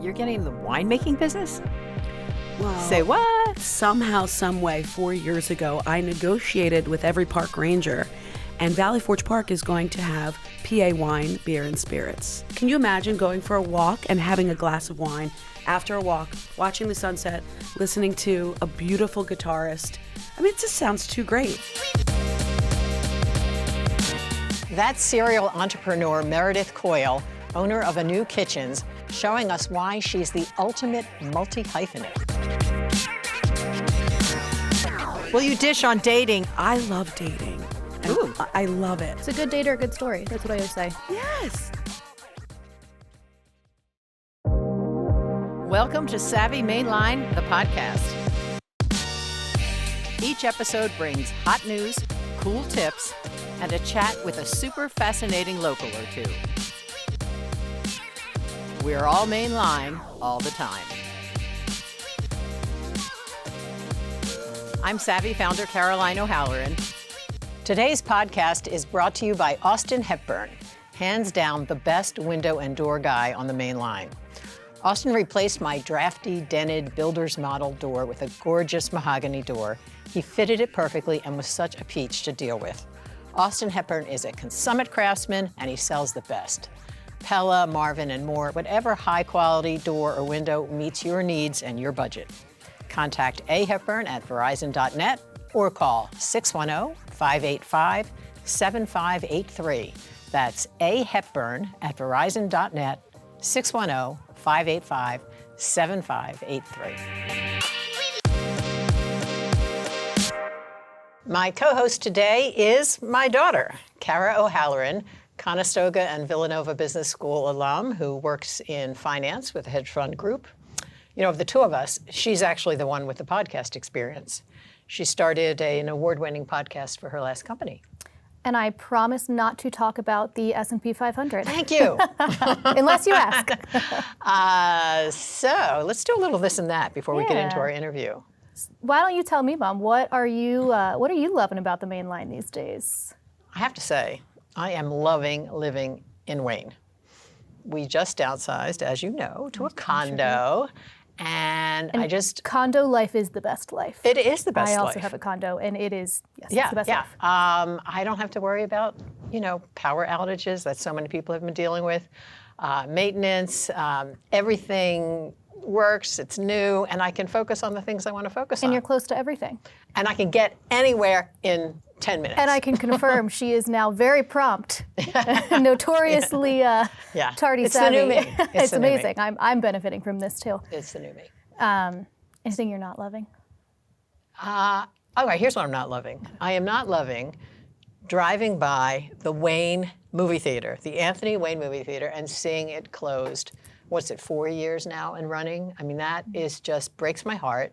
You're getting the winemaking business? Well, Say what? somehow, some way, 4 years ago, I negotiated with every park ranger, and Valley Forge Park is going to have PA wine, beer, and spirits. Can you imagine going for a walk and having a glass of wine after a walk, watching the sunset, listening to a beautiful guitarist? I mean, it just sounds too great. That's serial entrepreneur Meredith Coyle, owner of A New Kitchens, showing us why she's the ultimate multi-hyphenate. Will you dish on dating? I love dating. And Ooh. I love it. It's a good date or a good story. That's what I always say. Yes. Welcome to Savvy Mainline, the podcast. Each episode brings hot news, cool tips, and a chat with a super fascinating local or two. We're all mainline all the time. I'm Savvy founder Caroline O'Halloran. Today's podcast is brought to you by Austin Hepburn, hands down the best window and door guy on the main line. Austin replaced my drafty, dented builder's model door with a gorgeous mahogany door. He fitted it perfectly and was such a peach to deal with. Austin Hepburn is a consummate craftsman, and he sells the best. Pella, Marvin, and more, whatever high-quality door or window meets your needs and your budget. Contact A. Hepburn at Verizon.net or call 610-585-7583. That's A. Hepburn at Verizon.net, 610-585-7583. My co-host today is my daughter, Cara O'Halloran, Conestoga and Villanova Business School alum who works in finance with a hedge fund group. You know, of the two of us, she's actually the one with the podcast experience. She started an award-winning podcast for her last company. And I promise not to talk about the S&P 500. Thank you. Unless you ask. So let's do a little this and that before we get into our interview. Why don't you tell me, Mom, what are you loving about the main line these days? I have to say, I am loving living in Wayne. We just downsized, as you know, to a condo. And I just... Condo life is the best life. It is the best life. I also have a condo, and it is, yes, yeah, it's the best life. I don't have to worry about, power outages that so many people have been dealing with. Maintenance, everything works, it's new, and I can focus on the things I want to focus on. And you're close to everything. And I can get anywhere in 10 minutes. And I can confirm she is now very prompt, notoriously tardy it's savvy. The new me. It's amazing. I'm benefiting from this too. It's the new me. Anything you're not loving? Okay, here's what I'm not loving. I am not loving driving by the Wayne movie theater, the Anthony Wayne movie theater, and seeing it closed. What's it, 4 years now and running? I mean, that is just breaks my heart.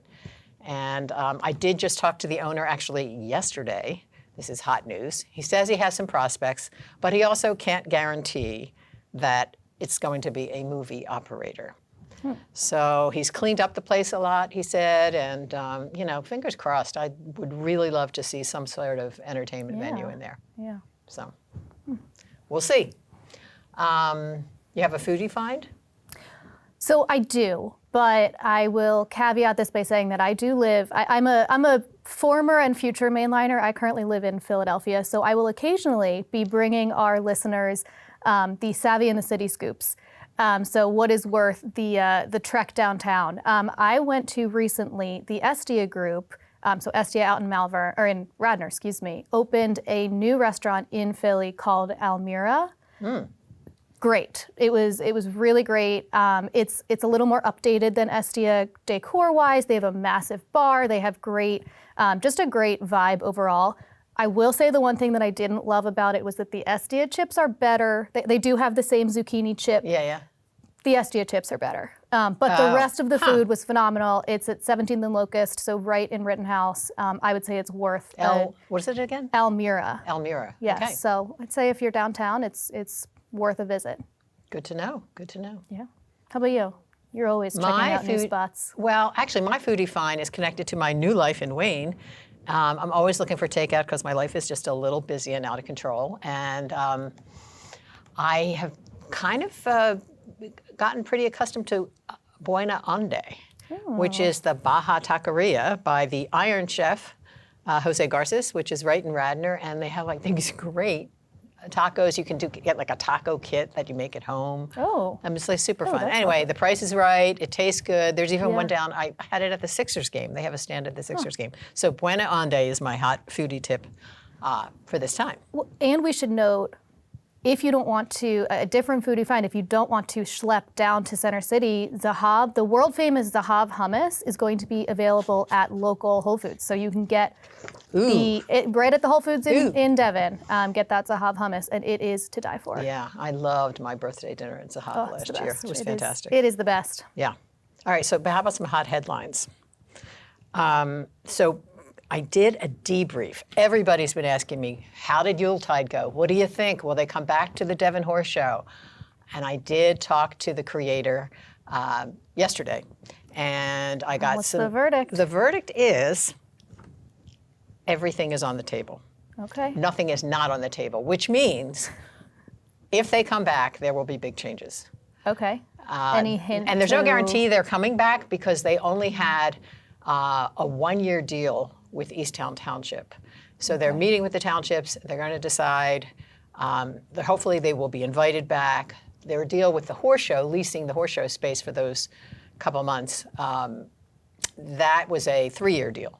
And I did just talk to the owner actually yesterday. This is hot news. He says he has some prospects, but he also can't guarantee that it's going to be a movie operator. So he's cleaned up the place a lot, he said, and fingers crossed. I would really love to see some sort of entertainment venue in there. Yeah. So we'll see. You have a foodie find? So I do, but I will caveat this by saying that I do live, I'm a former and future mainliner. I currently live in Philadelphia, so I will occasionally be bringing our listeners the Savvy in the City scoops. So what is worth the trek downtown? I went to recently, the Estia group, so Estia out in in Radnor, opened a new restaurant in Philly called Almira. Great. It was really great. It's a little more updated than Estia decor-wise. They have a massive bar. They have just a great vibe overall. I will say the one thing that I didn't love about it was that the Estia chips are better. They do have the same zucchini chip. Yeah. The Estia chips are better. But the rest of the food was phenomenal. It's at 17th and Locust, so right in Rittenhouse. I would say it's worth what is it again? Almira. Almira. Yes. Okay. So I'd say if you're downtown, it's worth a visit. Good to know. Yeah. How about you? You're always checking out new spots. Well, actually, my foodie find is connected to my new life in Wayne. I'm always looking for takeout because my life is just a little busy and out of control. And I have kind of gotten pretty accustomed to Buena Onde, which is the Baja Taqueria by the Iron Chef, Jose Garces, which is right in Radnor. And they have like these great tacos. You can get like a taco kit that you make at home. Oh. And it's like super fun. that's Anyway, lovely. the price is right. It tastes good. There's even Yeah. one down. I had it at the Sixers game. They have a stand at the Sixers game. So Buena Onde is my hot foodie tip for this time. Well, and we should note, if you don't want to, a different food you find, if you don't want to schlep down to Center City, Zahav, the world famous Zahav hummus is going to be available at local Whole Foods. So you can get right at the Whole Foods in Devon, get that Zahav hummus, and it is to die for. Yeah, I loved my birthday dinner in Zahav It's last the year. best. It was fantastic. It is the best. Yeah. All right, so how about some hot headlines? So I did a debrief. Everybody's been asking me, how did Yuletide go? What do you think? Will they come back to the Devon Horse Show? And I did talk to the creator yesterday, and I got What's the verdict? The verdict is everything is on the table. Okay. Nothing is not on the table, which means if they come back, there will be big changes. Okay. Any hint? And there's no guarantee they're coming back because they only had a 1-year deal with Easttown Township. So they're meeting with the townships. They're going to decide. Hopefully they will be invited back. Their deal with the horse show, leasing the horse show space for those couple months, that was a 3-year deal.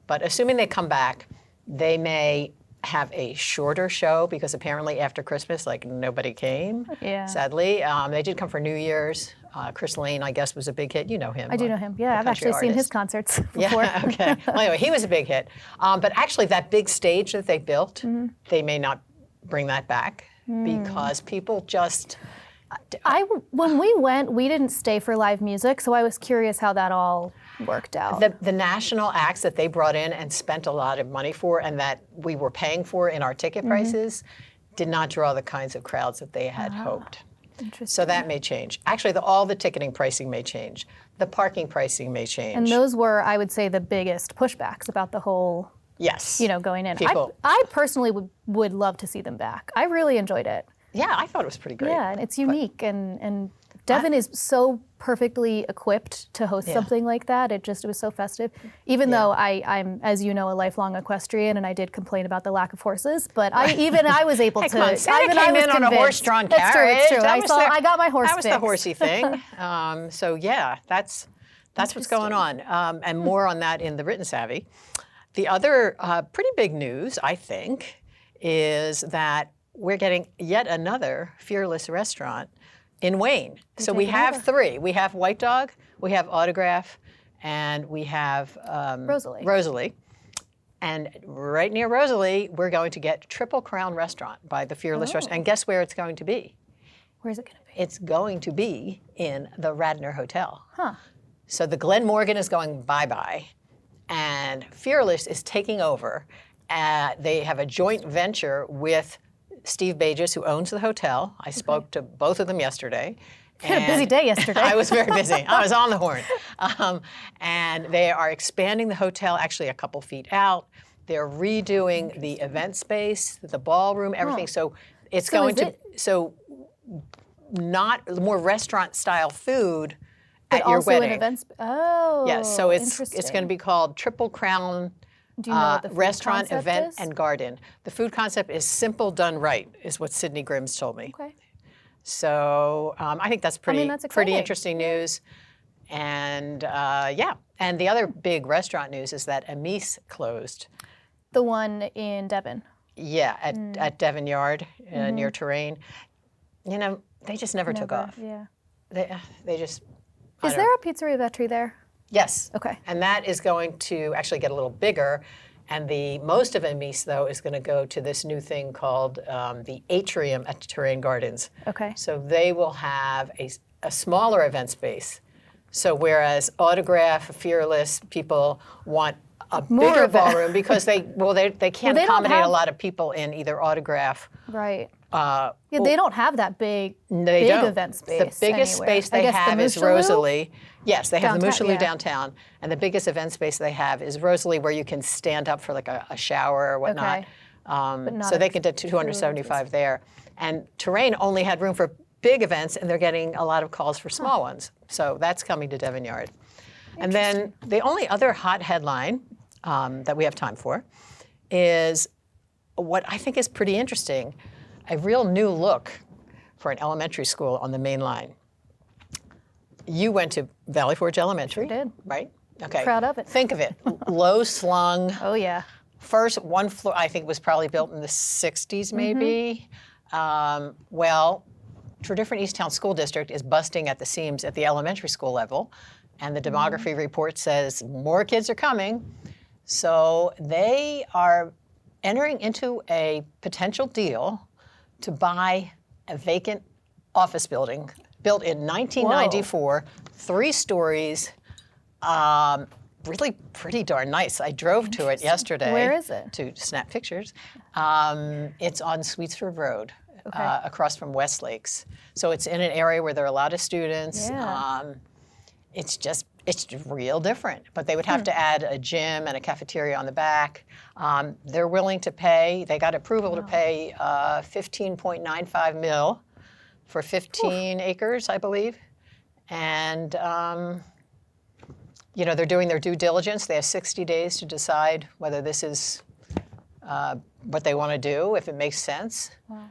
But assuming they come back, they may have a shorter show because apparently after Christmas, like nobody came, sadly. They did come for New Year's. Chris Lane, I guess, was a big hit. You know him. I do know him. Yeah, I've actually seen his concerts before. Yeah, okay. Well, anyway, he was a big hit. But actually, that big stage that they built, they may not bring that back because people just... When we went, we didn't stay for live music, so I was curious how that all worked out. The national acts that they brought in and spent a lot of money for and that we were paying for in our ticket prices did not draw the kinds of crowds that they had hoped. So that may change. Actually, all the ticketing pricing may change. The parking pricing may change. And those were, I would say, the biggest pushbacks about the whole, going in. I personally would love to see them back. I really enjoyed it. Yeah, I thought it was pretty great. Yeah, and it's unique, and Devon is so perfectly equipped to host something like that. It was so festive. Even though I'm, as you know, a lifelong equestrian, and I did complain about the lack of horses, but I was able to. Come on, Santa came in on a horse-drawn carriage. That's true. I got my horse. That was the horsey thing. So yeah, that's what's going on, and more on that in the Written Savvy. The other pretty big news, I think, is that we're getting yet another Fearless restaurant in Wayne. So we have 3. We have White Dog, we have Autograph, and we have Rosalie. And right near Rosalie, we're going to get Triple Crown Restaurant by the Fearless Restaurant. And guess where it's going to be? Where's it going to be? It's going to be in the Radnor Hotel. Huh. So the Glen Morgan is going bye-bye, and Fearless is taking over. They have a joint venture with Steve Bages, who owns the hotel. I spoke to both of them yesterday. You had a busy day yesterday. I was very busy. I was on the horn. And they are expanding the hotel actually a couple feet out. They're redoing the event space, the ballroom, everything. So it's not more restaurant style food at your wedding. Yes, so it's going to be called Triple Crown Do you know what the food Restaurant, concept Event, is? and Garden. The food concept is simple done right, is what Sydney Grimm's told me. Okay. So I think that's pretty that's pretty exciting. interesting news. And and the other big restaurant news is that Amis closed. The one in Devon. Yeah, at Devon Yard near Terrain. You know, they just never took off. Yeah. They just. Is there a pizzeria Vetri there? Yes. Okay. And that is going to actually get a little bigger. And the most of Amis, though, is going to go to this new thing called the Atrium at Terrain Gardens. Okay. So they will have a smaller event space. So whereas Autograph, Fearless, people want a bigger ballroom because they can't accommodate a lot of people in either Autograph. Right. They don't have that big event space. The biggest space they have is Rosalie. Yes, they have the Mooshaloo downtown, and the biggest event space they have is Rosalie, where you can stand up for like a shower or whatnot. Okay. So they can do 275 there. And Terrain only had room for big events, and they're getting a lot of calls for small ones. So that's coming to Devon Yard. And then the only other hot headline that we have time for is what I think is pretty interesting, a real new look for an elementary school on the main line. You went to Valley Forge Elementary. Sure did. Right? Okay. Proud of it. Think of it. Low slung. Oh, yeah. First one floor, I think, was probably built in the 60s, maybe. Well, Tredyffrin Easttown School District is busting at the seams at the elementary school level, and the demography report says more kids are coming. So they are entering into a potential deal to buy a vacant office building built in 1994, 3 stories. Really pretty darn nice. I drove to it yesterday. Where is it? To snap pictures. It's on Sweetsford Road, Okay. across from Westlakes. So it's in an area where there are a lot of students. Yeah. It's real different. But they would have to add a gym and a cafeteria on the back. They're willing to pay. They got approval to pay 15.95 mil for 15 acres, I believe. And they're doing their due diligence. They have 60 days to decide whether this is what they want to do, if it makes sense. Wow.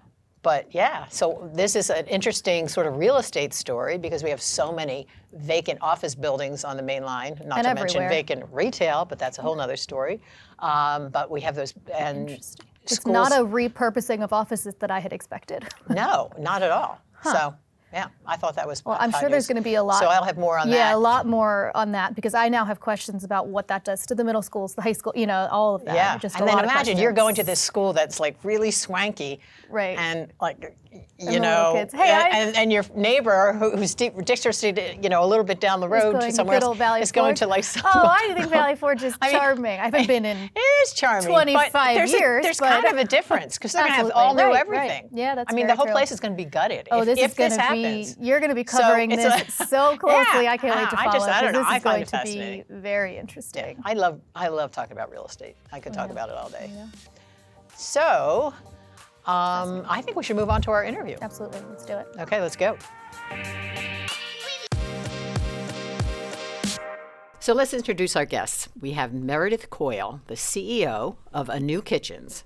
But yeah, so this is an interesting sort of real estate story because we have so many vacant office buildings on the main line, not And to mention everywhere. vacant retail, but that's a whole nother story. But we have those, and It's schools, not a repurposing of offices that I had expected. no, not at all. So yeah, I thought that was Well, I'm hot sure there's news. going to be a lot. So I'll have more on that. Yeah, a lot more on that because I now have questions about what that does to the middle schools, the high school, all of that. Yeah, Just and a then lot of imagine you're going to questions. this school that's like really swanky, Right. And like, the little kids. Hey, and your neighbor who's ridiculously, a little bit down the road going to somewhere good else old Valley is going Forge. to like some. Oh, I think Valley Forge is mean, charming. I haven't been in It is charming. 25 but there's years, there's but- kind of a difference because they're going to have Absolutely. all new Right, everything. right. Yeah, that's I mean, very the whole true. place is going to be gutted. Oh, if, this if is going this to happens. be. You're going to be So covering it's this so closely. I can't wait to I follow. just- I don't know. Because I this is find going it to be fascinating. very interesting. I love talking about real estate. I could talk about it all day. So, I think we should move on to our interview. Absolutely, let's do it. Okay, let's go. So let's introduce our guests. We have Meredith Coyle, the CEO of A New Kitchens,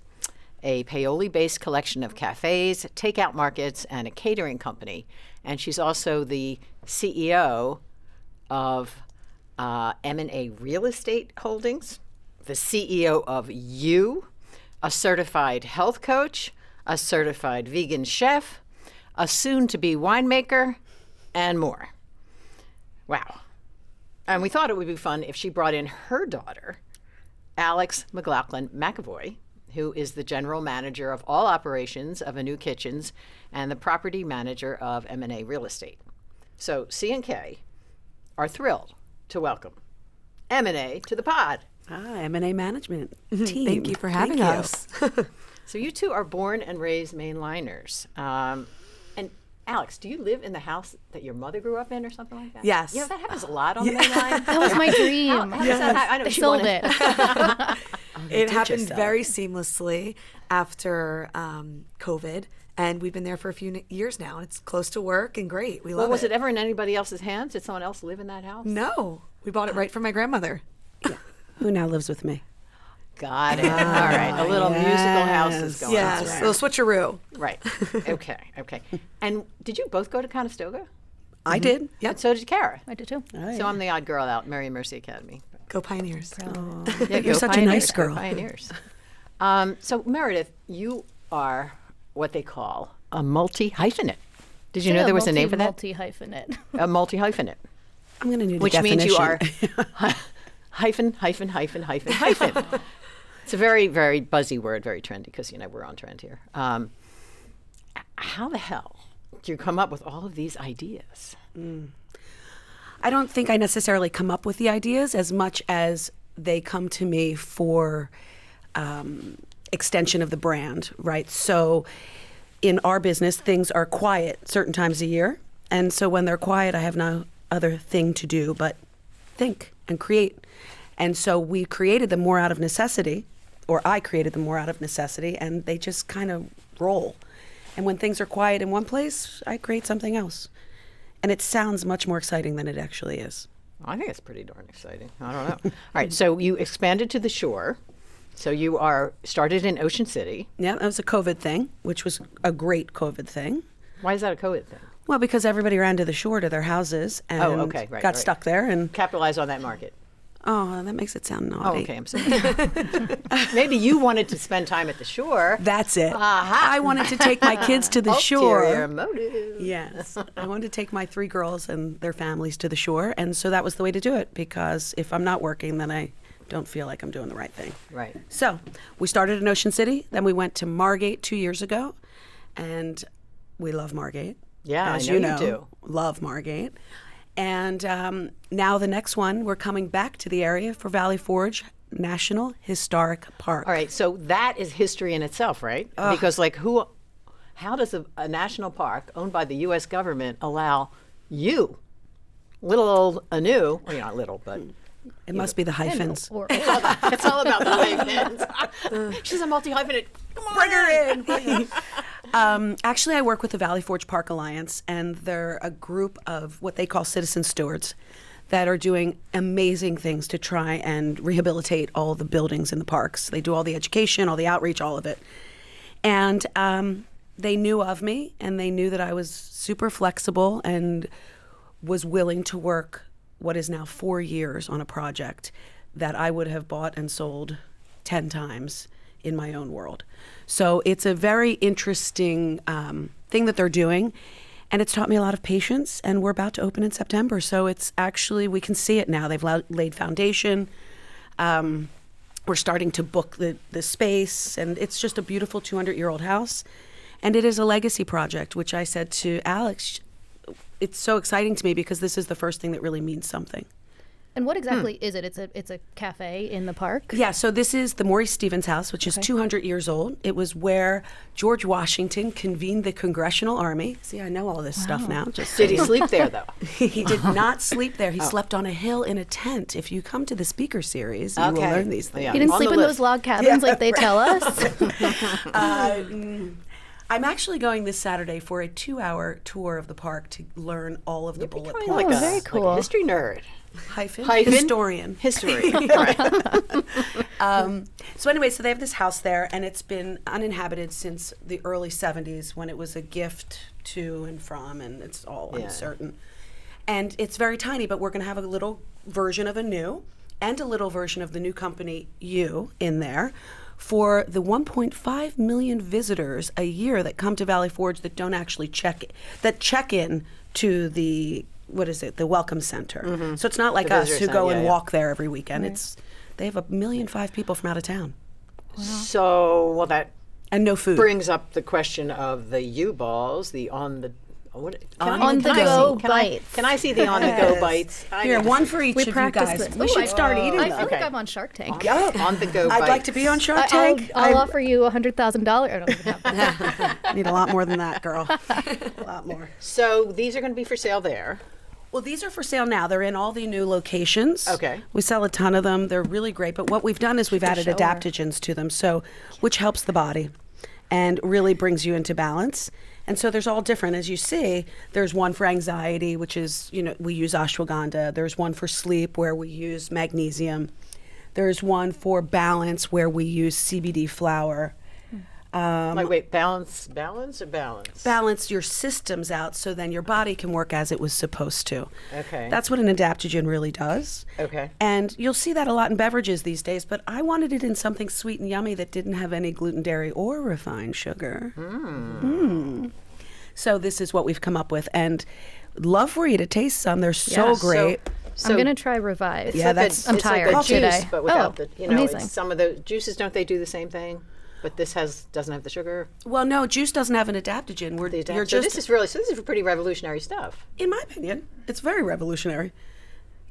a Paoli-based collection of cafes, takeout markets, and a catering company. And she's also the CEO of M&A Real Estate Holdings, the CEO of You, a certified health coach, a certified vegan chef, a soon-to-be winemaker, and more. Wow. And we thought it would be fun if she brought in her daughter, Alex McLaughlin McAvoy, who is the general manager of all operations of A New Kitchens and the property manager of M&A Real Estate. So C&K are thrilled to welcome M&A to the pod. M&A management team. Thank you for having us. So you two are born and raised Mainliners. And Alex, do you live in the house that your mother grew up in or something like that? Yes. That happens a lot on the main line. That was my dream. How does that happen? I know They she sold wanted- it. It did happened just sell very it. seamlessly after COVID, and we've been there for a few years now. It's close to work and great. We love Well, was it ever in anybody else's hands? Did someone else live in that house? No, we bought it right from my grandmother. Who now lives with me? Got it. All right. A little musical house is going Yes, on. a little switcheroo. Right. Okay. And did you both go to Conestoga? I did. Yep. And so did Kara. I did too. So I'm the odd girl out, Mary Mercy Academy. Go Pioneers. Yeah, You're go such a nice Pioneers, go girl. Pioneers. So Meredith, you are what they call a multi-hyphenate. Did you know there was a name for that? Multi-hyphenate. A multi-hyphenate, I'm going to need which a definition. means you are hyphen. It's a very, very buzzy word, very trendy, because, we're on trend here. How the hell do you come up with all of these ideas? I don't think I necessarily come up with the ideas as much as they come to me for extension of the brand, right? So in our business, things are quiet certain times a year. And so when they're quiet, I have no other thing to do but think and create. And so we created them more out of necessity, or I created them more out of necessity, and they just kind of roll. And when things are quiet in one place, I create something else. And it sounds much more exciting than it actually is. I think it's pretty darn exciting. I don't know. All right, so you expanded to the shore. So you started in Ocean City. Yeah, that was a COVID thing, which was a great COVID thing. Why is that a COVID thing? Well, because everybody ran to the shore to their houses and got stuck there and capitalize on that market. Oh, that makes it sound naughty. Oh, okay, I'm sorry. Maybe you wanted to spend time at the shore. That's it. I wanted to take my kids to the shore. Ulterior motive. Yes. I wanted to take my 3 girls and their families to the shore. And so that was the way to do it, because if I'm not working, then I don't feel like I'm doing the right thing. Right. So we started in Ocean City. Then we went to Margate 2 years ago. And we love Margate. Yeah, as I know you do. Love Margate. And now the next one, we're coming back to the area for Valley Forge National Historic Park. All right, so that is history in itself, right? Because how does a national park owned by the U.S. government allow you, little old Anu, well, you're not little, but it must be the hyphens. It's all about the hyphens. She's a multi-hyphenate. Come on. Bring her in. Actually, I work with the Valley Forge Park Alliance, and they're a group of what they call citizen stewards that are doing amazing things to try and rehabilitate all the buildings in the parks. They do all the education, all the outreach, all of it. And they knew of me, and they knew that I was super flexible and was willing to work what is now 4 years on a project that I would have bought and sold 10 times in my own world. So it's a very interesting thing that they're doing, and it's taught me a lot of patience, and we're about to open in September. So it's actually, we can see it now. They've laid foundation. We're starting to book the space, and it's just a beautiful 200-year-old house. And it is a legacy project, which I said to Alex, it's so exciting to me because this is the first thing that really means something. And what exactly is it? It's a cafe in the park? Yeah, so this is the Maurice Stevens House, which is 200 years old. It was where George Washington convened the Congressional Army. See, I know all this stuff now. Did he sleep there, though? He did not sleep there. He slept on a hill in a tent. If you come to the speaker series, you will learn these things. Yeah. He didn't sleep in those log cabins like they tell us? I'm actually going this Saturday for a 2-hour tour of the park to learn all of the bullet points. Like very cool. Like a history nerd. Hyphen? Historian. History. Right. So anyway, so they have this house there, and it's been uninhabited since the early 70s when it was a gift to and from, and it's all uncertain. And it's very tiny, but we're going to have a little version of a new and a little version of the new company, You, in there for the 1.5 million visitors a year that come to Valley Forge that don't actually check in to the the Welcome Center. Mm-hmm. So it's not like us who go and walk there every weekend. Right. They have 1.5 million people from out of town. Wow. So, that and no food brings up the question of the U-balls, the on-the-go bites. Can I see the on-the-go bites? Here, one for each of you guys. We should start eating them. I feel like I'm on Shark Tank. On-the-go bites. I'd like to be on Shark Tank. I'll offer you $100,000. Need a lot more than that, girl. A lot more. So these are going to be for sale there. Well, these are for sale now. They're in all the new locations. Okay. We sell a ton of them. They're really great. But what we've done is we've added adaptogens to them, which helps the body and really brings you into balance. And so there's all different. As you see, there's one for anxiety, which is, we use ashwagandha. There's one for sleep where we use magnesium. There's one for balance where we use CBD flower. Balance or balance? Balance your systems out so then your body can work as it was supposed to. Okay. That's what an adaptogen really does. Okay. And you'll see that a lot in beverages these days, but I wanted it in something sweet and yummy that didn't have any gluten, dairy, or refined sugar. So this is what we've come up with, and love for you to taste some. They're so great. So I'm going to try Revive. Yeah, I'm tired like a today. Juice, but without amazing. Some of the juices, don't they do the same thing? But this doesn't have the sugar. Well, no, juice doesn't have an adaptogen. This is pretty revolutionary stuff. In my opinion, it's very revolutionary.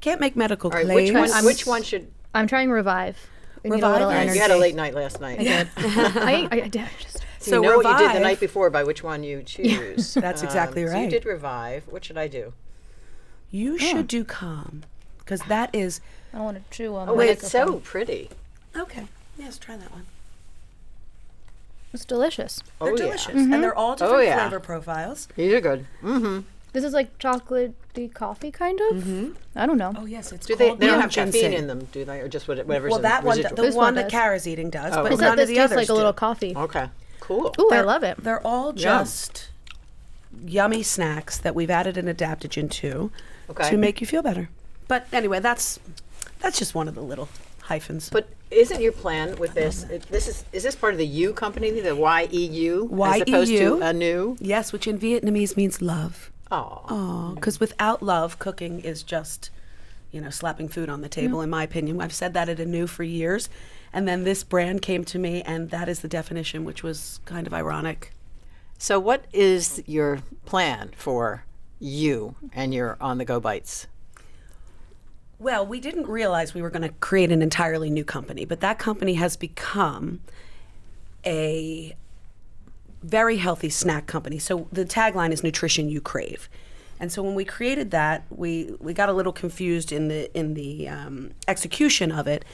Can't make medical All right, claims. which one should? I'm trying Revive. Revive. You had a late night last night. I did. I did. So you know what you did the night before by which one you choose. That's exactly right. So you did Revive. What should I do? You should do Calm, because that is. I don't want to chew on. Oh wait, it's so pretty. Okay. Yes, try that one. It's delicious. They're Oh, delicious. yeah. And they're all different Oh, yeah. flavor profiles. These are good. This is like chocolatey coffee, kind of. I don't know. Oh, yes. It's Do they called don't have ginseng. caffeine in them, do they? Or just whatever's Well, in that one, residual? the This one one that does. Kara's eating does, Oh, but okay. none This of the tastes others like a little do. coffee. Okay, cool. Ooh, I love it. They're all just yummy snacks that we've added an adaptogen to make you feel better. But anyway, that's just one of the little hyphens. But isn't your plan with this, is this part of the U company, the YEU, as opposed to a new? Yes, which in Vietnamese means love. Oh. Because without love, cooking is just, slapping food on the table, in my opinion. I've said that at Anu for years. And then this brand came to me, and that is the definition, which was kind of ironic. So what is your plan for you and your on-the-go bites? Well, we didn't realize we were going to create an entirely new company, but that company has become a very healthy snack company. So the tagline is nutrition you crave. And so when we created that, we got a little confused in the execution of it.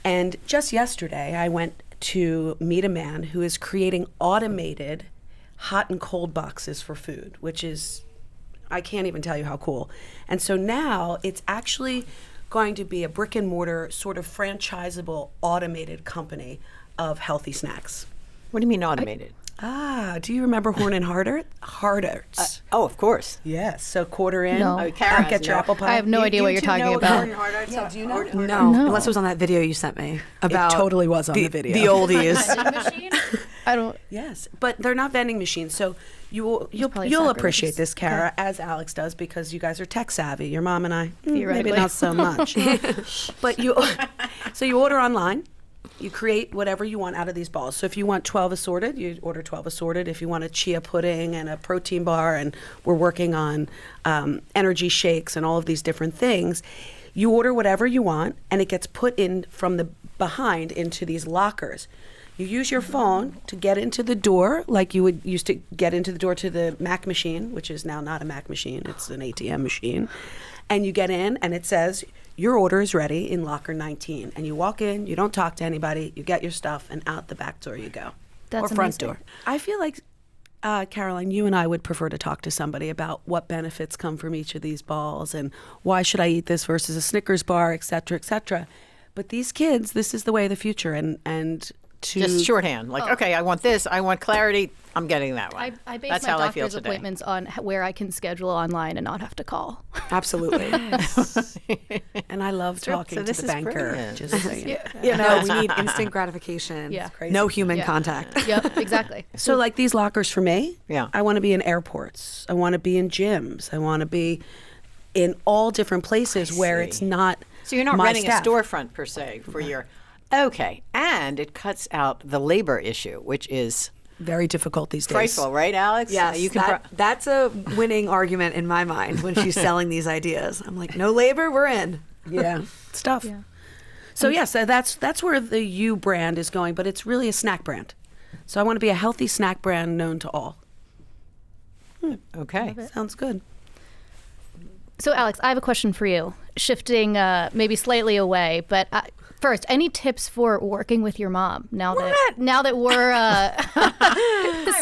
And just yesterday, I went to meet a man who is creating automated hot and cold boxes for food, which is, I can't even tell you how cool. And so now it's actually going to be a brick and mortar sort of franchisable automated company of healthy snacks. What do you mean automated? Do you remember Horn and Hardarts? Oh, of course. Yes. So quarter in, No. Oh, Kara get has your no- apple pie. I have no idea what you're talking about. Yeah, do you know? No, unless it was on that video you sent me about. totally was on the video. The oldies. I don't. Yes, but they're not vending machines. So you'll probably soccer appreciate moves. this, Kara, as Alex does, because you guys are tech savvy. Your mom and I, maybe Theoretically. not so much. But you order online. You create whatever you want out of these balls. So if you want 12 assorted, you order 12 assorted. If you want a chia pudding and a protein bar, and we're working on energy shakes and all of these different things, you order whatever you want, and it gets put in from the behind into these lockers. You use your phone to get into the door like you would used to get into the door to the Mac machine, which is now not a Mac machine, it's an ATM machine. And you get in, and it says, your order is ready in locker 19. And you walk in, you don't talk to anybody, you get your stuff, and out the back door you go. That's or front amazing. door. I feel like, Caroline, you and I would prefer to talk to somebody about what benefits come from each of these balls and why should I eat this versus a Snickers bar, et cetera, et cetera. But these kids, this is the way of the future. And to Just shorthand. Like, okay, I want this. I want clarity. I'm getting that one. I base That's my how I feel doctor's today. appointments on where I can schedule online and not have to call. Absolutely. And I love talking So to this the is banker. brilliant. Just so you know. You know, we need instant gratification. Yeah. No human Yeah. contact. Yep, exactly. So like these lockers for me, Yeah. I want to be in airports. I want to be in gyms. I want to be in all different places where it's not So you're not my renting staff. a storefront per se for your. Okay, and it cuts out the labor issue, which is Very difficult these days. frightful, right, Alex? Yes, you can. that's a winning argument in my mind when she's selling these ideas. I'm like, no labor, we're in. Yeah, it's tough. Yeah. So yes, that's where the U brand is going, but it's really a snack brand. So I want to be a healthy snack brand known to all. Okay. Sounds good. So, Alex, I have a question for you. Shifting maybe slightly away, but first, any tips for working with your mom now that we're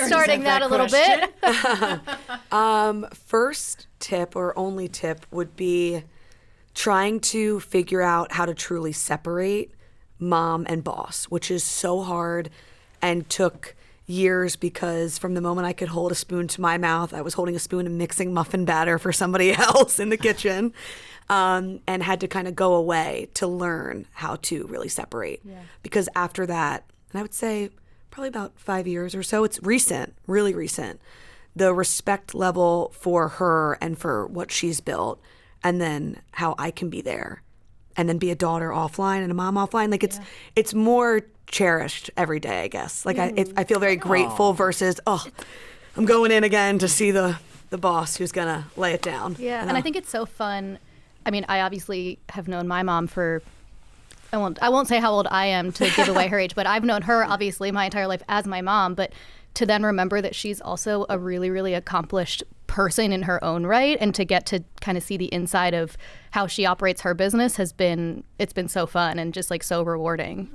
starting that a little bit? First tip or only tip would be trying to figure out how to truly separate mom and boss, which is so hard and took years because from the moment I could hold a spoon to my mouth, I was holding a spoon and mixing muffin batter for somebody else in the kitchen, and had to kind of go away to learn how to really separate. Yeah. Because after that, and I would say probably about 5 years or so, it's recent, really recent, the respect level for her and for what she's built, and then how I can be there, and then be a daughter offline and a mom offline. Like it's more cherished every day, I guess. Like I feel very grateful versus, I'm going in again to see the boss who's gonna lay it down. Yeah, and I think it's so fun. I mean, I obviously have known my mom for, I won't say how old I am to give away her age, but I've known her obviously my entire life as my mom. But to then remember that she's also a really, really accomplished person in her own right, and to get to kind of see the inside of how she operates her business it's been so fun and just like so rewarding.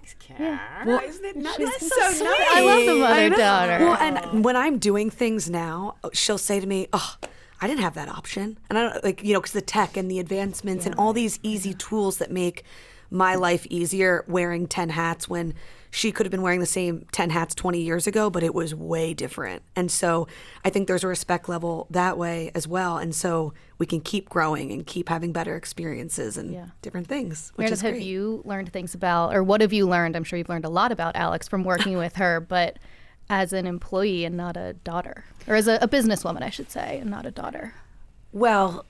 Thanks, Karen. Well, isn't it nice? That's so so nice. I love the mother-daughter. Well, and when I'm doing things now, she'll say to me, "Oh, I didn't have that option," and I don't because the tech and the advancements and all these easy tools that make my life easier. Wearing 10 hats when she could have been wearing the same 10 hats 20 years ago, but it was way different. And so I think there's a respect level that way as well. And so we can keep growing and keep having better experiences and different things, which Meredith, is great. have you learned things about, or what have you learned? I'm sure you've learned a lot about Alex from working with her, but as an employee and not a daughter, or as a businesswoman, I should say, and not a daughter. Well,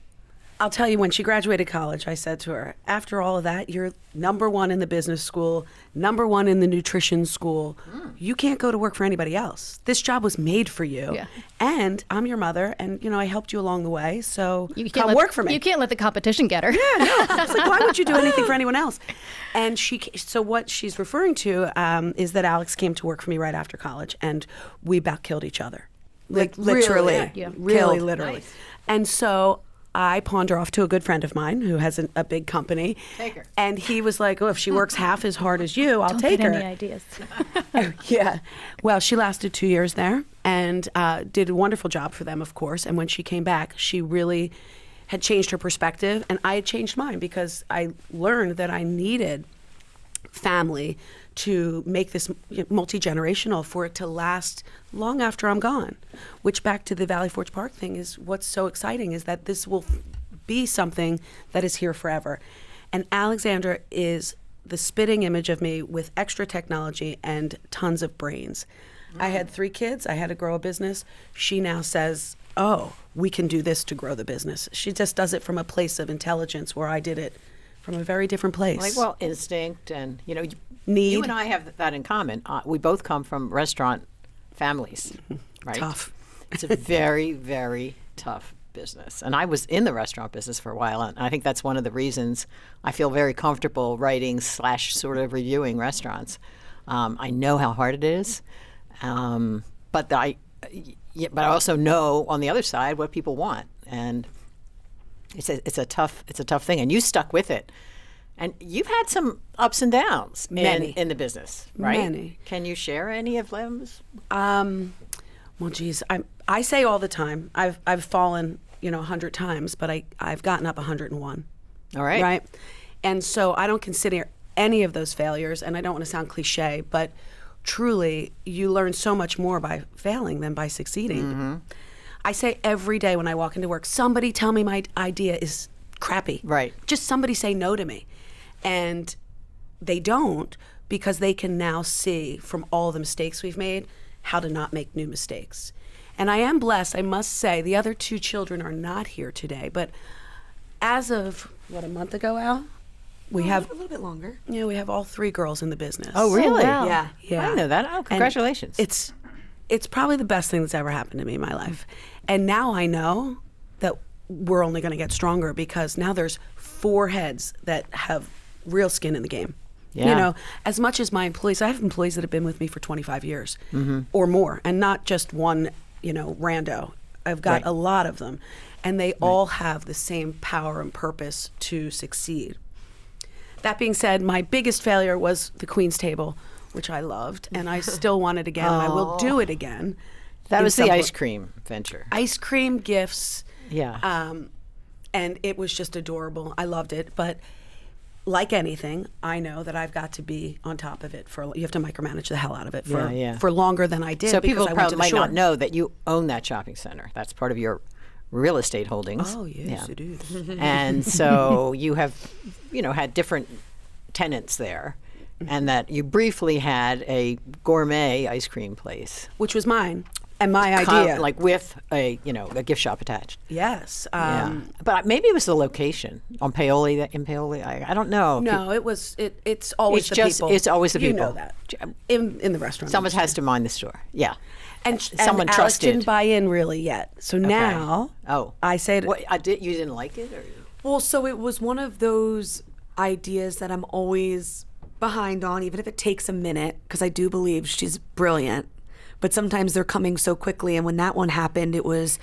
I'll tell you, when she graduated college, I said to her, after all of that, you're number one in the business school, number one in the nutrition school. You can't go to work for anybody else. This job was made for you. Yeah. And I'm your mother, and, I helped you along the way, so Come work for me. You can't let the competition get her. Yeah, no. It's like, why would you do anything for anyone else? And so what she's referring to is that Alex came to work for me right after college, and we about killed each other. Like, literally. Really, literally. Nice. And so I pawned her off to a good friend of mine who has a big company. Take her. And he was like, oh, if she works half as hard as you, I'll Don't take get her. any ideas. Yeah. Well, she lasted 2 years there and did a wonderful job for them, of course. And when she came back, she really had changed her perspective. And I had changed mine because I learned that I needed family to make this multi-generational for it to last long after I'm gone. Which, back to the Valley Forge Park thing, is what's so exciting is that this will be something that is here forever. And Alexandra is the spitting image of me with extra technology and tons of brains. I had 3 kids. I had to grow a business. She now says, oh, we can do this to grow the business. She just does it from a place of intelligence where I did it from a very different place. Instinct and, Need. You and I have that in common. We both come from restaurant families, right? Tough. It's a very, very tough business. And I was in the restaurant business for a while, and I think that's one of the reasons I feel very comfortable writing / sort of reviewing restaurants. I know how hard it is, but I also know on the other side what people want, and it's a tough thing. And you stuck with it. And you've had some ups and downs in the business, right? Many. Can you share any of them? Well, geez, I say all the time, I've fallen, 100 times, but I've gotten up 101. All right. Right? And so I don't consider any of those failures, and I don't want to sound cliche, but truly, you learn so much more by failing than by succeeding. Mm-hmm. I say every day when I walk into work, somebody tell me my idea is crappy. Right. Just somebody say no to me. And they don't, because they can now see from all the mistakes we've made how to not make new mistakes. And I am blessed, I must say. The other 2 children are not here today, but as of, a month ago, Al? We have a little bit longer. we have all 3 girls in the business. Oh, really? wow. Yeah. Yeah. I didn't know that. Oh, congratulations. And it's probably the best thing that's ever happened to me in my life. And now I know that we're only going to get stronger because now there's 4 heads that have real skin in the game. Yeah. As much as my employees, I have employees that have been with me for 25 years or more, and not just one, rando. I've got a lot of them, and they all have the same power and purpose to succeed. That being said, my biggest failure was the Queen's Table, which I loved, and I still want it again, and I will do it again. That was the ice cream venture. Ice cream gifts. Yeah. And it was just adorable. I loved it, but like anything, I know that I've got to be on top of it you have to micromanage the hell out of it for longer than I did. So because people I went probably to the might shore. not know that you own that shopping center. That's part of your real estate holdings. Oh, yes, it is. And so you have, had different tenants there, and that you briefly had a gourmet ice cream place. Which was mine and my idea. Like with a gift shop attached. Yes. Yeah. But maybe it was the location on Paoli. In Paoli, I don't know. No, it was. It's always the people. It's always the people. You know that. In the restaurant. Someone industry. has to mind the store. Yeah. And someone Alex trusted. didn't buy in really yet. So now, I say to, what, you didn't like it, or? Well, so it was one of those ideas that I'm always behind on, even if it takes a minute, because I do believe she's brilliant. But sometimes they're coming so quickly. And when that one happened, it was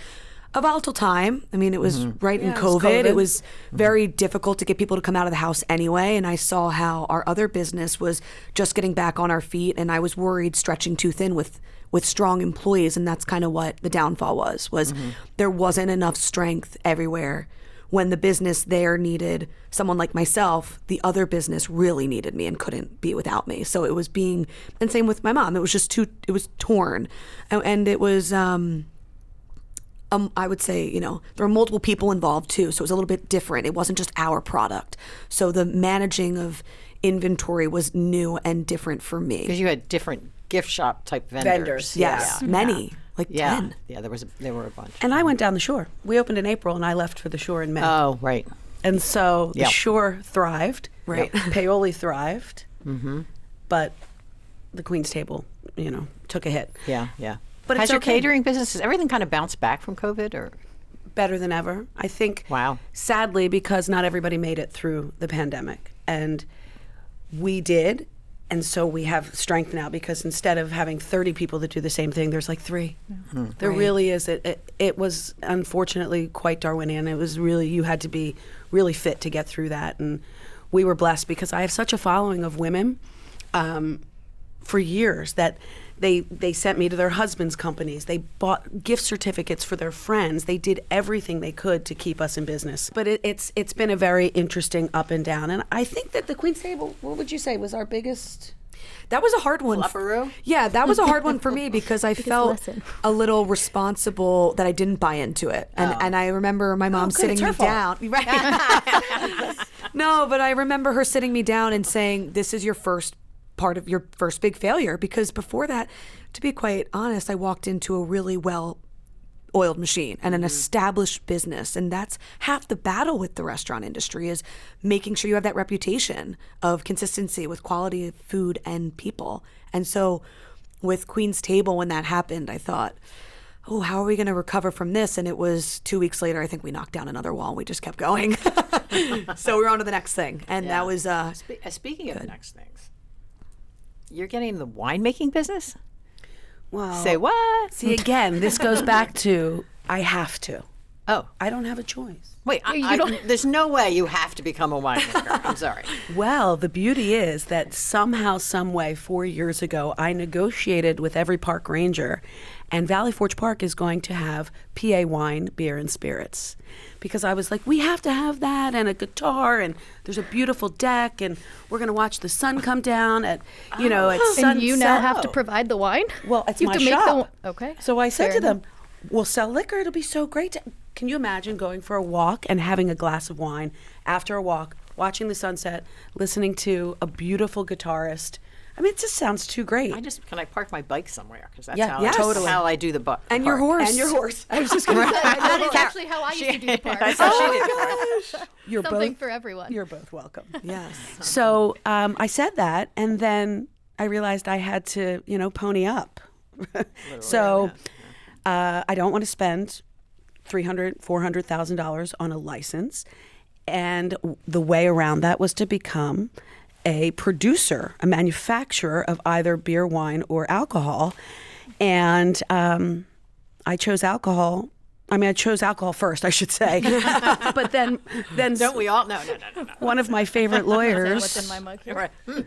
a volatile time. I mean, it was right in it was COVID. It COVID. was very difficult to get people to come out of the house anyway. And I saw how our other business was just getting back on our feet. And I was worried stretching too thin with strong employees. And that's kind of what the downfall was there wasn't enough strength everywhere. When the business there needed someone like myself, the other business really needed me and couldn't be without me. So it was and same with my mom. It was just it was torn. And it was, I would say, there were multiple people involved too. So it was a little bit different. It wasn't just our product. So the managing of inventory was new and different for me. Because you had different gift shop type vendors. Yes, many. Like 10. Yeah, there were a bunch. And I went down the shore. We opened in April, and I left for the shore in May. Oh, right. And so the Yep. shore thrived. Right. Paoli thrived. But the Queen's Table, took a hit. Yeah. But has it's your okay. catering business, has everything kind of bounced back from COVID, or? Better than ever. I think, Wow. sadly, because not everybody made it through the pandemic. And we did. And so we have strength now because instead of having 30 people that do the same thing, there's like 3. There really is. It was unfortunately quite Darwinian. It was really, you had to be really fit to get through that. And we were blessed because I have such a following of women for years that they sent me to their husbands' companies. They bought gift certificates for their friends. They did everything they could to keep us in business. But it's been a very interesting up and down. And I think that the Queen's Table, what would you say, was our biggest? That was a hard one. Flufferoo? Yeah, that was a hard one for me because I felt lesson. a little responsible that I didn't buy into it. And I remember my mom good, sitting it's me her fault. down. Right. No, but I remember her sitting me down and saying, this is your first part of your first big failure. Because before that, to be quite honest, I walked into a really well-oiled machine and an established business. And that's half the battle with the restaurant industry is making sure you have that reputation of consistency with quality of food and people. And so with Queen's Table, when that happened, I thought, oh, how are we going to recover from this? And it was 2 weeks later, I think we knocked down another wall and we just kept going. So we were on to the next thing. And that was Speaking of next things, you're getting the winemaking business? Well, Say what? see, again, this goes back to I have to. Oh, I don't have a choice. wait, there's no way you have to become a winemaker. I'm sorry. Well, the beauty is that somehow, some way, 4 years ago, I negotiated with every park ranger, and Valley Forge Park is going to have PA wine, beer, and spirits. Because I was like, we have to have that, and a guitar, and there's a beautiful deck, and we're going to watch the sun come down at, at sunset. And you now have to provide the wine? Well, it's you my have to shop. Okay. So I said Fair to enough. them, we'll sell liquor. It'll be so great. Can you imagine going for a walk and having a glass of wine after a walk, watching the sunset, listening to a beautiful guitarist? I mean, it just sounds too great. Can I park my bike somewhere? Because that's Yeah, how, totally. how I do the buck. and your horse. And your horse. I was just going to say. That is actually how I used to do the park. That's how she did the park. You're Something both, for everyone. You're both welcome. Yes. So I said that, and then I realized I had to, pony up. So I don't want to spend $300,000, $400,000 on a license. And the way around that was to become a producer, a manufacturer of either beer, wine, or alcohol. And I chose alcohol. I mean, I chose alcohol first, I should say. But then Don't we all? No. one of my favorite lawyers, What's in my mug here? Right.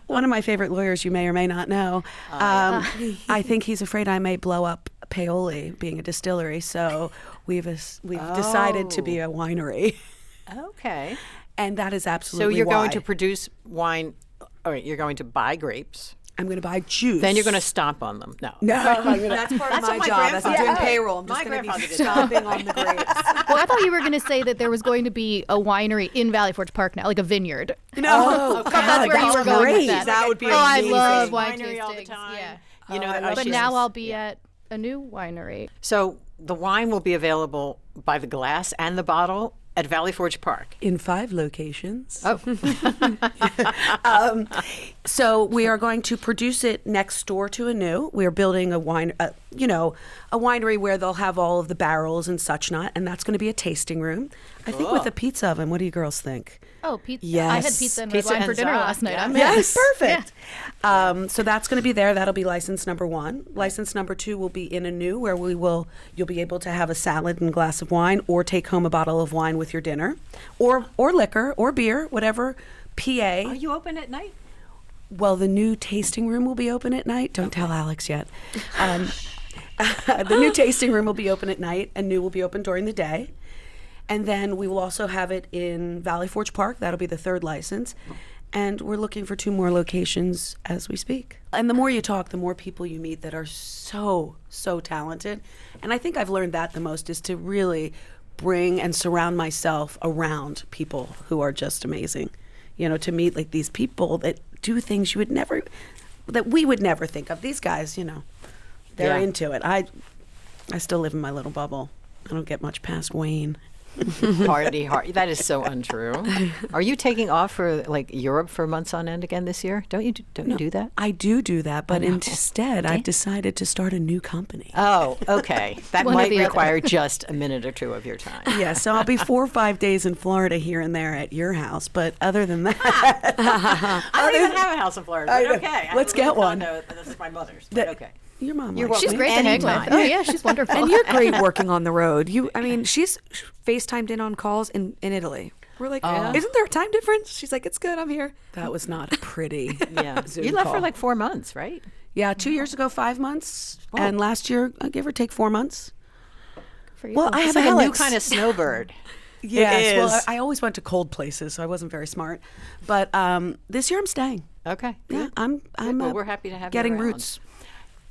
one of my favorite lawyers you may or may not know, I think he's afraid I may blow up Paoli being a distillery. So we've decided to be a winery. Okay. And that is So absolutely you're why. going to produce wine. All right, you're going to buy grapes. I'm going to buy juice. Then you're going to stomp on them. No. That's part of my what my job. As I'm grandfather doing did. payroll, I'm My just going to grandfather be did. stomping on the grapes. Well, I thought you were going to say that there was going to be a winery in Valley Forge Park now, like a vineyard. No, I thought that's where you were going with that. That would be Oh, I amazing. love wine Winery all the tastings. time. Yeah. You know, But she's- now I'll be at a new winery. So the wine will be available by the glass and the bottle at Valley Forge Park. In 5 locations. Oh. So we are going to produce it next door to Anu. We are building a winery where they'll have all of the barrels and such not, and that's going to be a tasting room. I think with a pizza oven. What do you girls think? Oh, pizza. Yes. I had pizza and red Pizza wine for and dinner za, last night. yeah. I'm Yes, in. perfect. So that's going to be there. That'll be license number 1. License number 2 will be in Anu, where you'll be able to have a salad and glass of wine, or take home a bottle of wine with your dinner, or liquor, or beer, whatever. PA. Are you open at night? Well, the new tasting room will be open at night. Don't tell Alex yet. The new tasting room will be open at night, and New will be open during the day. And then we will also have it in Valley Forge Park. That'll be the 3rd license. And we're looking for 2 more locations as we speak. And the more you talk, the more people you meet that are so, so talented. And I think I've learned that the most, is to really bring and surround myself around people who are just amazing. You know, to meet like these people that do things that we would never think of. These guys, they're Yeah. into it. I still live in my little bubble. I don't get much past Wayne. Party hard. That is so untrue. Are you taking off for like Europe for months on end again this year? Don't you do that? I do that, but instead I've decided to start a new company. Oh, okay. That One or might the other. require just a minute or 2 of your time. Yeah, so I'll be 4 or 5 days in Florida here and there at your house, but other than that, I don't even have a house in Florida. I But know. okay. Let's I have a get one. condo. This is my mother's. But okay. your mom You're likes welcome. She's me. great to hang Anytime. with. Oh, yeah, she's wonderful. And you're great working on the road. She's FaceTimed in on calls in Italy. We're like, isn't there a time difference? She's like, it's good, I'm here. That was not a pretty Yeah. Zoom You left call. for like 4 months, right? Yeah, 2 years ago, 5 months, and last year, give or take 4 months. For you. Well, I It's have like a new Alex. kind of snowbird. Yes, well, is. I always went to cold places, so I wasn't very smart. But this year I'm staying. Okay. Yeah, I'm Well, we're happy to have you getting around. roots.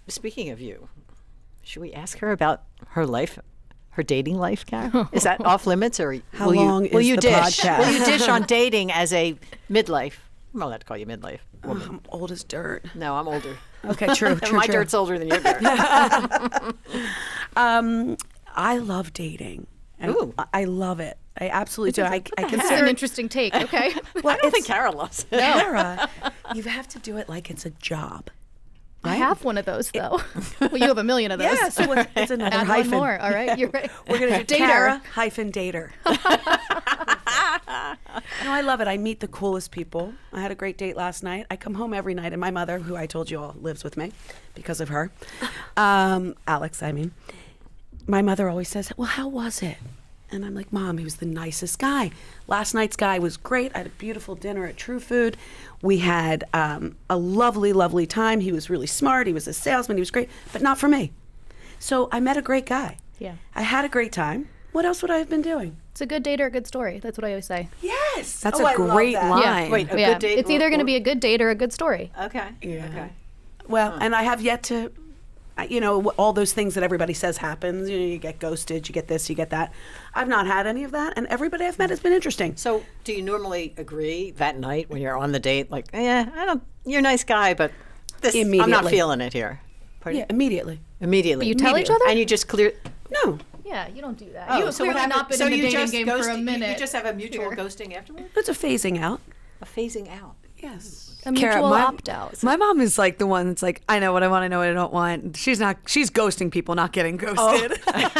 Speaking of you, should we ask her about her life, her dating life, Karen? Is that off limits, or How will long you, will is you the dish? podcast? Will you dish on dating as a midlife? I'm allowed to call you midlife woman. I'm old as dirt. No, I'm older. Okay, true. My dirt's older than your dirt. I love dating. And Ooh. I love it. I absolutely do. I This is consider an it. interesting take, okay? I don't think Kara loves it. Sarah, you have to do it like it's a job. I have one of those, though. Well, you have a million of those. Yeah, so it's another Add hyphen. one more, all right? You're right. We're going to do Dater. Kara hyphen dater. No, I love it. I meet the coolest people. I had a great date last night. I come home every night, and my mother, who I told you all lives with me because of her, Alex, I mean, my mother always says, well, how was it? And I'm like, Mom, he was the nicest guy. Last night's guy was great. I had a beautiful dinner at True Food. We had a lovely, lovely time. He was really smart. He was a salesman. He was great, but not for me. So I met a great guy. Yeah. I had a great time. What else would I have been doing? It's a good date or a good story. That's what I always say. Yes. That's Oh, a I love great that. line. Wait, a Yeah. good date? It's either going to be a good date or a good story. Okay. Yeah. Okay. Well, and I have yet to, all those things that everybody says happens. You get ghosted, you get this, you get that. I've not had any of that, and everybody I've met has been interesting. So, do you normally agree that night when you're on the date, like, you're a nice guy, but this, I'm not Immediately. feeling it here? Pardon? Yeah, immediately. Immediately. You tell each other? And you just clear. No, Yeah, you don't do that. Oh, You've clearly not been in the dating game for a minute. You just have a mutual ghosting afterward? it's a phasing out. A phasing out. Yes. A mutual Kara, my- opt-out. My mom is like the one that's like, I know what I want, I know what I don't want. She's ghosting people, not getting ghosted.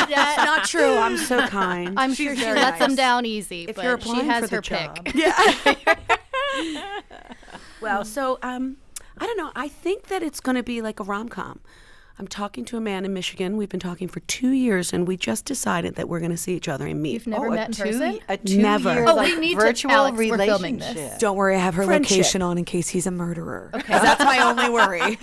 Yeah, Not true. I'm so kind. I'm sure she very lets them nice. down easy, if but you're she applying has for the her job. pick. Well, so I don't know. I think that it's going to be like a rom-com. I'm talking to a man in Michigan. We've been talking for 2 years, and we just decided that we're going to see each other and meet. You've never met in person? A 2 Never. year Oh, we like, need to- virtual Alex, we're relationship. filming this. Don't worry, I have her Friendship. location on in case he's a murderer. Okay. That's my only worry.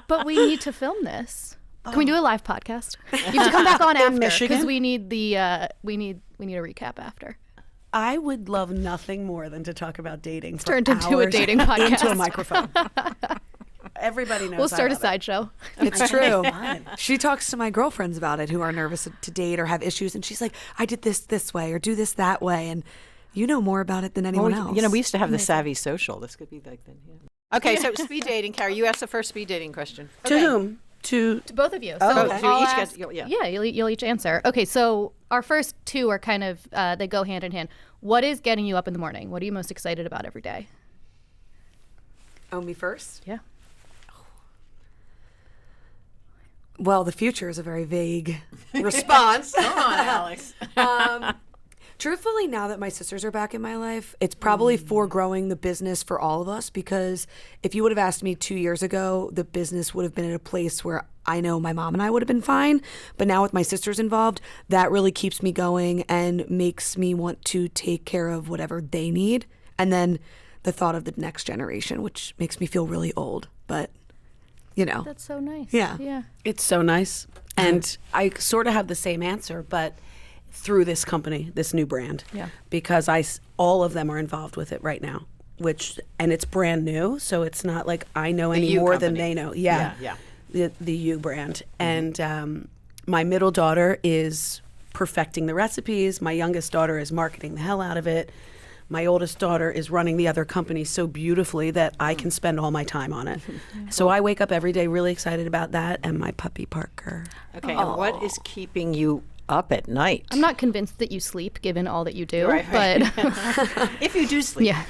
But we need to film this. Can we do a live podcast? You have to come back on after Michigan? because we need the we need a recap after. I would love nothing more than to talk about dating for turned into a hours dating into a podcast. microphone. Everybody knows. We'll I start a love it. sideshow. It's true. She talks to my girlfriends about it who are nervous to date or have issues, and she's like, I did this way or do this that way, and you know more about it than anyone else. We used to have the Savvy Social. This could be like that. Yeah. Okay, so speed dating, Carrie. You asked the first speed dating question. To whom? To To both of you. Oh, So okay. So I'll you each ask- get- yeah. yeah, you'll each answer. Okay, so our first two are kind of, they go hand in hand. What is getting you up in the morning? What are you most excited about every day? Oh, me first? Yeah. Well, the future is a very vague response. Come on, Alex. Truthfully, now that my sisters are back in my life, it's probably foregrowing the business for all of us, because if you would have asked me 2 years ago, the business would have been at a place where I know my mom and I would have been fine. But now with my sisters involved, that really keeps me going and makes me want to take care of whatever they need. And then the thought of the next generation, which makes me feel really old. But, you know. That's so nice. Yeah. Yeah. It's so nice. And I sort of have the same answer, but through this company, this new brand. Yeah. Because all of them are involved with it right now, and it's brand new. So it's not like I know any U more than company. they know. Yeah. Yeah. The U brand. And my middle daughter is perfecting the recipes. My youngest daughter is marketing the hell out of it. My oldest daughter is running the other company so beautifully that I can spend all my time on it. So I wake up every day really excited about that, and my puppy Parker. Okay, and what is keeping you up at night? I'm not convinced that you sleep given all that you do, Right. but If you do sleep. yeah.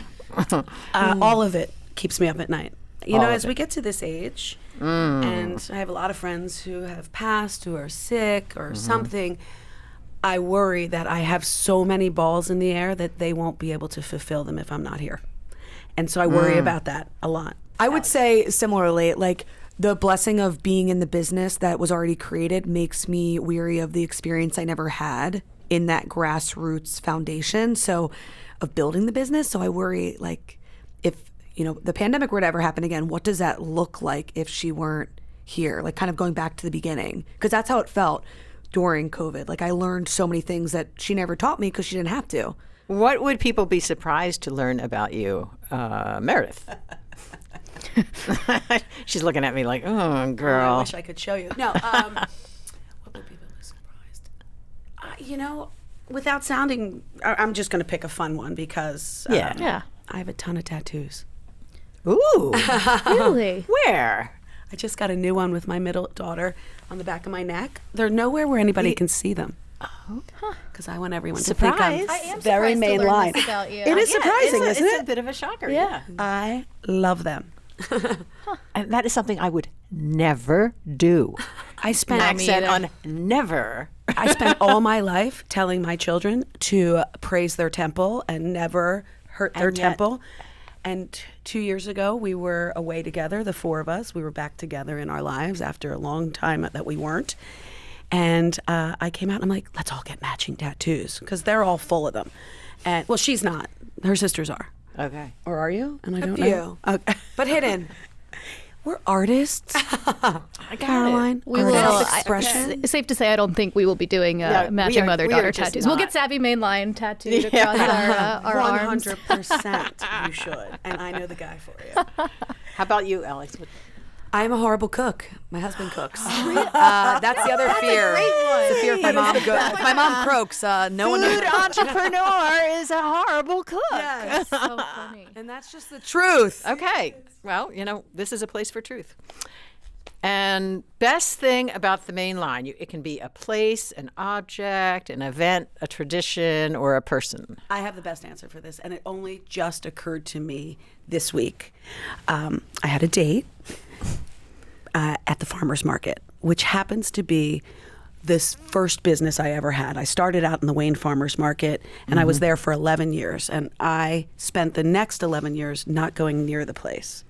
All of it keeps me up at night. You know, All of as we get to this age, and I have a lot of friends who have passed, who are sick or something, I worry that I have so many balls in the air that they won't be able to fulfill them if I'm not here. And so I worry about that a lot. I would say similarly, like the blessing of being in the business that was already created makes me weary of the experience I never had in that grassroots foundation. So of building the business. So I worry, like, if, you know, the pandemic were to ever happen again, what does that look like if she weren't here? Like kind of going back to the beginning, because that's how it felt during COVID. Like I learned so many things that she never taught me because she didn't have to. What would people be surprised to learn about you, Meredith? She's looking at me like, oh, girl. I wish I could show you. No, what would people be surprised? You know, without sounding, I'm just going to pick a fun one because Yeah. I have a ton of tattoos. Ooh. Really? Where? I just got a new one with my middle daughter on the back of my neck. They're nowhere where anybody can see them. Because I want everyone Surprise. to think I I'm very mainline. About you. It is surprising, it's isn't a it? bit of a shocker. Yeah. I love them. And that is something I would never do. I spent Accent on never. I spent all my life telling my children to praise their temple and never hurt their And yet- temple. And 2 years ago, we were away together, the four of us. We were back together in our lives after a long time that we weren't. And I came out and I'm like, let's all get matching tattoos because they're all full of them. And well, she's not. Her sisters are. Okay. Or are you? And I don't few. know. Okay. But hidden. We're artists. Caroline. We will. Self-expression. It's safe to say, I don't think we will be doing Yeah, we matching are mother-daughter just tattoos. We'll not. get Savvy Mainline tattooed across our arms. 100% you should. And I know the guy for you. How about you, Alex? I'm a horrible cook. My husband cooks. That's the other fear. It's the fear if my mom if my mom croaks. No one Food knows. entrepreneur is a horrible cook. Yes. So funny. And that's just the truth. Okay. Well, you know, this is a place for truth. And best thing about the Mainline, it can be a place, an object, an event, a tradition, or a person. I have the best answer for this, and it only just occurred to me this week. I had a date at the farmer's market, which happens to be this first business I ever had. I started out in the Wayne Farmers Market, and I was there for 11 years, and I spent the next 11 years not going near the place.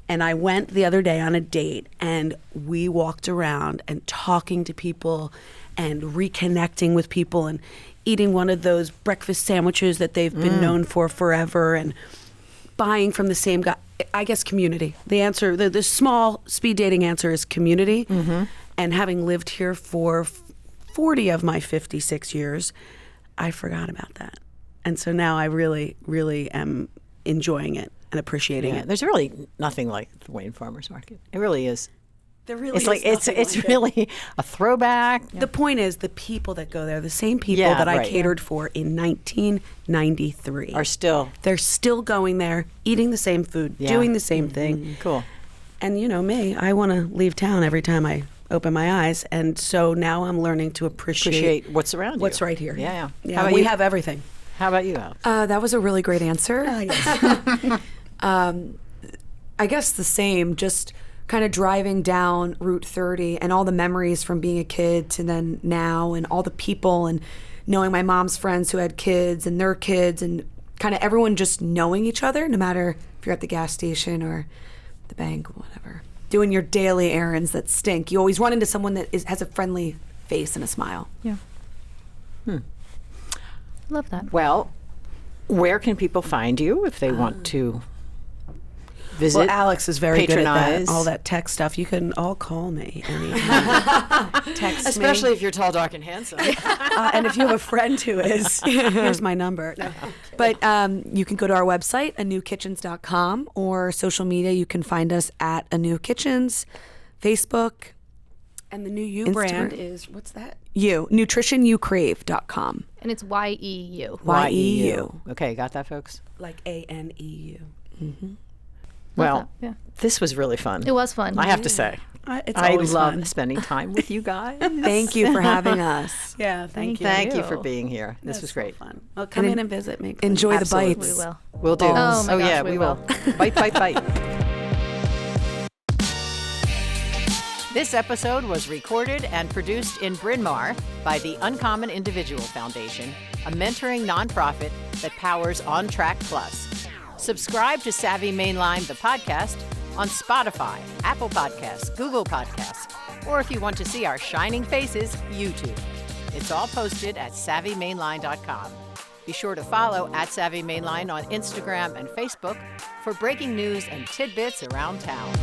And I went the other day on a date, and we walked around and talking to people and reconnecting with people and eating one of those breakfast sandwiches that they've been known for forever and buying from the same guy. I guess community. The answer, the small speed dating answer is community. And having lived here for 40 of my 56 years, I forgot about that. And so now I really, really am enjoying it and appreciating it. There's really nothing like the Wayne Farmers Market. It really is. There really It's like it's really a throwback. The point is the people that go there, the same people Yeah, that I right. catered for in 1993 Are still they're still going there, eating the same food, Yeah. doing the same thing. cool. And you know me, I want to leave town every time I open my eyes. And so now I'm learning to appreciate what's around you. what's right here. Yeah. Yeah, How about we you? have everything. How about you, Alex? That was a really great answer. Yes. I guess the same, just kind of driving down Route 30 and all the memories from being a kid to then now, and all the people, and knowing my mom's friends who had kids and their kids, and kind of everyone just knowing each other, no matter if you're at the gas station or the bank or whatever. Doing your daily errands that stink. You always run into someone that has a friendly face and a smile. Yeah. Love that. Well, where can people find you if they want to visit? Well, Alex is very good at patronize? that, all that tech stuff. You can all call me anytime. Text Especially me. if you're tall, dark, and handsome. And if you have a friend who is, here's my number. No. But you can go to our website, anewkitchens.com, or social media. You can find us at Anew Kitchens, Facebook, And the new You Instagram. brand is, what's that? nutritionyoucrave.com. And it's YEU. YEU. Okay, got that, folks? Like ANEU. Well, Yeah. this was really fun. It was fun. I have to say. It's I always love fun. spending time with you guys. Thank you for having us. Yeah, thank you. Thank you you. for being here. This That's was so great. fun. Well, come in and visit me. please. Enjoy the Absolutely. bites. We will. We'll do. Oh my gosh, yeah, we we will. will. Bite. This episode was recorded and produced in Bryn Mawr by the Uncommon Individual Foundation, a mentoring nonprofit that powers On Track Plus. Subscribe to Savvy Mainline, the podcast, on Spotify, Apple Podcasts, Google Podcasts, or if you want to see our shining faces, YouTube. It's all posted at savvymainline.com. Be sure to follow @SavvyMainline on Instagram and Facebook for breaking news and tidbits around town.